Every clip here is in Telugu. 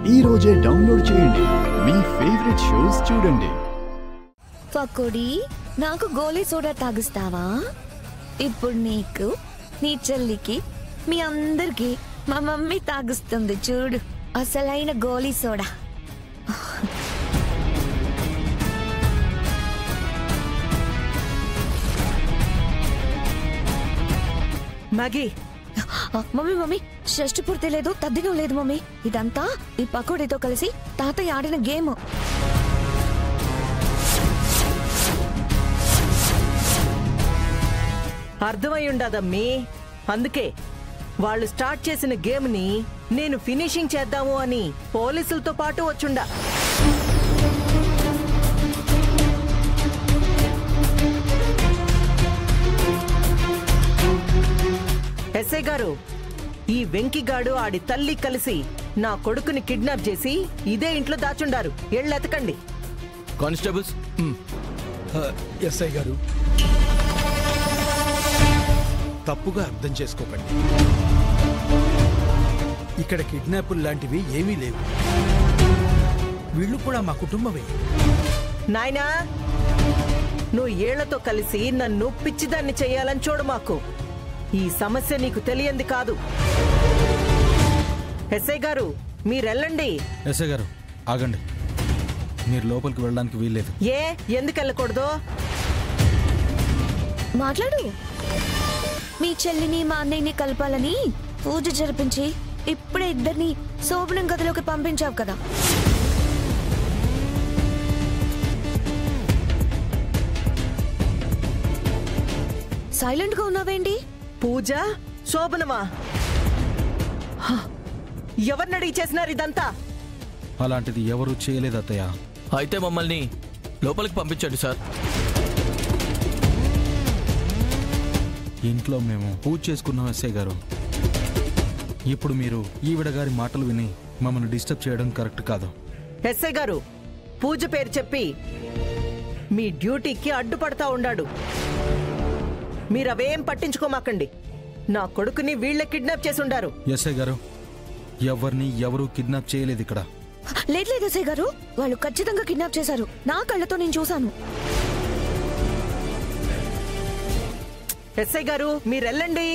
ఈ రోజే డౌన్లోడ్ చేయండి, మీ ఫేవరెట్ షోస్ చూడండి. పకోడీ, నాకు గోలీ సోడా తాగిస్తావా? ఇప్పుడు నీకు, నీ చెల్లికి, మీ అందరికి మా మమ్మీ తాగిస్తుంది చూడు, అసలైన గోలీ సోడా. మ్యాగీ, మమ్మీ మమ్మీ, షష్టి పూర్తి లేదు, తద్దినం లేదు మమ్మీ. ఇదంతా ఈ పకోడీతో కలిసి తాతయ్య ఆడిన గేమ్. అర్థమై ఉండదమ్మీ. అందుకే వాళ్ళు స్టార్ట్ చేసిన గేమ్ ని నేను ఫినిషింగ్ చేద్దాము అని పోలీసులతో పాటు వచ్చుండా. ఎస్ఐ గారు, ఈ వెంకిగాడు ఆడి తల్లి కలిసి నా కొడుకుని కిడ్నాప్ చేసి ఇదే ఇంట్లో దాచుండారు. ఎళ్ళెతకండి. కానిస్టేబుల్స్. ఎస్ఐ గారు, తప్పుగా అర్థం చేసుకోకండి. ఇక్కడ కిడ్నాపుల్ లాంటివి ఏమీ లేవు. వీళ్ళు కూడా మా కుటుంబమే. నాయనా, నువ్వు ఏళ్లతో కలిసి నన్ను పిచ్చిదాన్ని చెయ్యాలని చూడు. మాకు ఈ సమస్య నీకు తెలియంది కాదు. ఎస్ఐ గారు, మీరెళ్ళండి. ఎస్ఐ గారు ఆగండి, మీరు లోపలికి వెళ్ళడానికి వీల్లేదు. ఎందుకు వెళ్ళకూడదు? మాట్లాడు. మీ చెల్లిని మా అన్నయ్యని కలపాలని పూజ జరిపించి ఇప్పుడే ఇద్దరిని శోభనం గదిలోకి పంపించావు కదా. సైలెంట్ గా ఉన్నావేంటి? పూజ, శోభనమా? ఎవరిని అడిగి చేసినారు ఇదంతా? అలాంటిది ఎవరూ చేయలేదు అత్తయ్య. అయితే మమ్మల్ని లోపలికి పంపించండి సార్. ఇంట్లో మేము పూజ చేసుకున్నాం ఎస్ఐ గారు. ఇప్పుడు మీరు ఈవిడ గారి మాటలు విని మమ్మల్ని డిస్టర్బ్ చేయడం కరెక్ట్ కాదు. ఎస్ఐ గారు, పూజ పేరు చెప్పి మీ డ్యూటీకి అడ్డుపడతా ఉండాడు. మీరవేం పట్టించుకోమాకండి. నా కొడుకుని వీళ్లే కిడ్నాప్ చేసి ఉండారు. ఎస్ఐ గారు, ఎవరిని ఎవరూ కిడ్నాప్ చేయలేదు ఇక్కడ. లేదు ఎస్ఐ గారు, వాళ్ళు ఖచ్చితంగా కిడ్నాప్ చేశారు. నా కళ్ళతో నేను చూశాను. ఎస్ఐ గారు, మీరెళ్ళండి.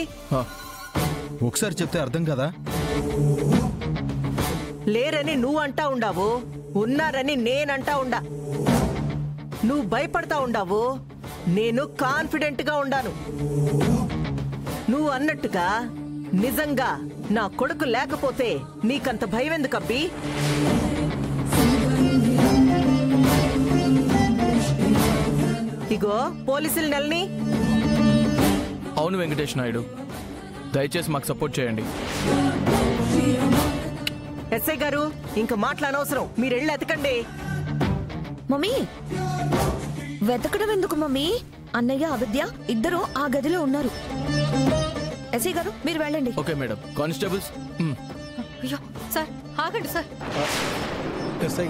ఒకసారి చెప్తే అర్థం కదా. లేరని నువ్వు అంటా ఉండావు, ఉన్నారని నేనంటా ఉండా. నువ్వు భయపడతా ఉండావు, నేను కాన్ఫిడెంట్ గా ఉండాను. నువ్వు అన్నట్టుగా నిజంగా నా కొడుకు లేకపోతే నీకంత భయం ఎందుకు అబ్బి? ఇగో పోలీసులు నెలని. అవును వెంకటేష్ నాయుడు, దయచేసి మాకు సపోర్ట్ చేయండి. ఎస్ఐ గారు, ఇంకా మాట్లాడనవసరం, మీరెళ్ళి ఎతకండి. మమ్మీ, వెతకడం ఎందుకు మమ్మీ? అన్నయ్య, అవిద్య ఇద్దరు ఆ గదిలో ఉన్నారు. ఎస్ఐ గారు, మీరు వెళ్ళండి. Okay madam. కానిస్టేబుల్స్. అయ్యో సార్, ఆగండి సార్. ఎస్ఐ